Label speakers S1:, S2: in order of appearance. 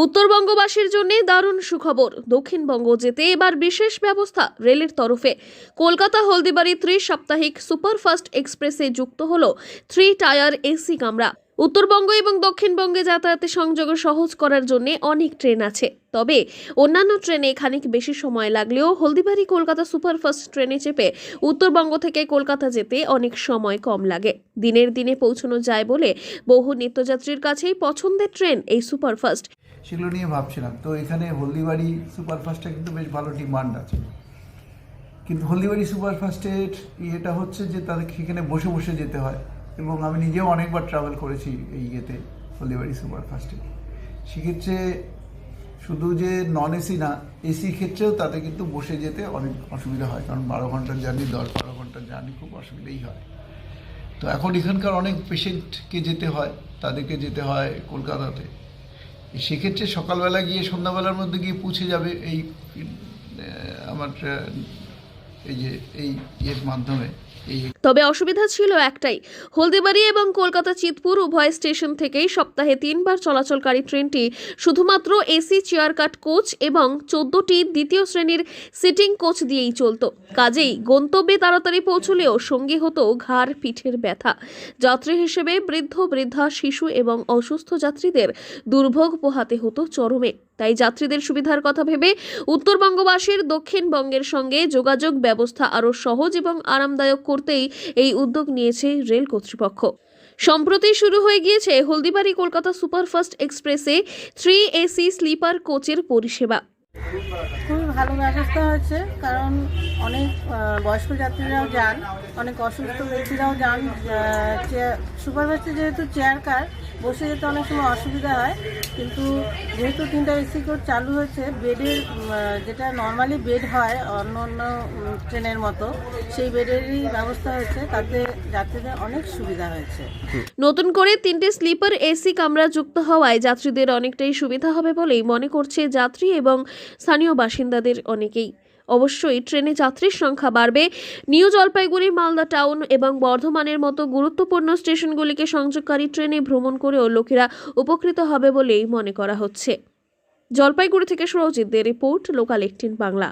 S1: উত্তরবঙ্গবাসীর জন্য দারুণ সুখবর। দক্ষিণবঙ্গ যেতে এবার বিশেষ ব্যবস্থা রেলের তরফে। কলকাতা হলদিবাড়ি ত্রি-সাপ্তাহিক সুপারফাস্ট এক্সপ্রেসে যুক্ত হলো 3 টায়ার এসি কামরা। উত্তরবঙ্গ এবং দক্ষিণবঙ্গে যাতায়াতে সংযোগ সহজ করার জন্য অনেক ট্রেন আছে, তবে অন্যান্য ট্রেনে খানিক বেশি সময় লাগলেও হলদিবাড়ি কলকাতা সুপারফাস্ট ট্রেনে চেপে উত্তরবঙ্গ থেকে কলকাতা যেতে অনেক সময় কম লাগে। দিনের দিনে পৌঁছানো যায় বলে বহু নিত্যযাত্রীর কাছেই পছন্দের ট্রেন এই সুপারফাস্ট।
S2: সেগুলো নিয়ে ভাবছিলাম। তো এখানে হলদিবাড়ি সুপারফাস্টটা কিন্তু বেশ ভালো ডিমান্ড আছে, কিন্তু হলদিবাড়ি সুপারফাস্টের ইয়েটা হচ্ছে যে তাদের সেখানে বসে বসে যেতে হয়, এবং আমি নিজেও অনেকবার ট্রাভেল করেছি এই ইয়েতে হলদিবাড়ি সুপারফাস্টে। সেক্ষেত্রে শুধু যে নন এসি না, এসি ক্ষেত্রেও তাতে কিন্তু বসে যেতে অনেক অসুবিধা হয়, কারণ 12 ঘন্টার জার্নি, 10-12 ঘন্টার জার্নি খুব অসুবিধাই হয়। তো এখন এখানকার অনেক পেশেন্টকে যেতে হয়, তাদেরকে যেতে হয় কলকাতাতে। সেক্ষেত্রে সকালবেলা গিয়ে সন্ধ্যাবেলার মধ্যে গিয়ে পৌঁছে যাবে এই আমার এই যে এই ইয়ের মাধ্যমে।
S1: তবে অসুবিধা ছিল একটাই, হলদিবাড়ি এবং কলকাতা চিতপুর উভয় স্টেশন থেকেই সপ্তাহে 3 বার চলাচলকারী ট্রেনটি শুধুমাত্র এসি চেয়ার কাট কোচ এবং 14টি দ্বিতীয় শ্রেণীর সিটিং কোচ দিয়েই চলত। কাজেই গন্তব্যে তাড়াতাড়ি পৌঁছলেও সঙ্গী হতো ঘাড় পিঠের ব্যথা। যাত্রী হিসেবে বৃদ্ধ বৃদ্ধা, শিশু এবং অসুস্থ যাত্রীদের দুর্ভোগ পোহাতে হতো চরমে। তাই যাত্রীদের সুবিধার কথা ভেবে উত্তরবঙ্গবাসীর দক্ষিণবঙ্গের সঙ্গে যোগাযোগ ব্যবস্থা আরও সহজ এবং আরামদায়ক করতেই এই উদ্যোগ নিয়েছে রেল কর্তৃপক্ষ। সম্প্রতি শুরু হয়ে গিয়েছে হলদিবাড়ি কলকাতা সুপারফাস্ট এক্সপ্রেসে 3 এসি স্লিপার কোচের পরিষেবা।
S3: খুবই ভালো ব্যবস্থা হয়েছে, কারণ অনেক বয়স্ক যাত্রীরাও যান, অনেক অসুস্থ ব্যক্তিরাও যান। সুপারফাস্টে যেহেতু চেয়ার কার, বসে যেতে অনেক সময় অসুবিধা হয়, কিন্তু যেহেতু 3টা এসি কোচ চালু হয়েছে, বেডের যেটা নর্মালি বেড হয় অন্য অন্য ট্রেনের মতো, সেই বেডেরই ব্যবস্থা হয়েছে, তাতে যাত্রীদের অনেক সুবিধা হয়েছে।
S1: নতুন করে 3টে স্লিপার এসি কামরা যুক্ত হওয়ায় যাত্রীদের অনেকটাই সুবিধা হবে বলেই মনে করছে যাত্রী এবং স্থানীয় বাসিন্দাদের অনেকেই। অবশ্যই ট্রেনে যাত্রীর সংখ্যা বাড়বে। নিউ জলপাইগুড়ি, মালদা টাউন এবং বর্ধমানের মতো গুরুত্বপূর্ণ স্টেশনগুলিকে সংযোগকারী ট্রেনে ভ্রমণ করেও লোকেরা উপকৃত হবে বলেই মনে করা হচ্ছে। জলপাইগুড়ি থেকে সুরজিৎদের রিপোর্ট, লোকাল 18 বাংলা।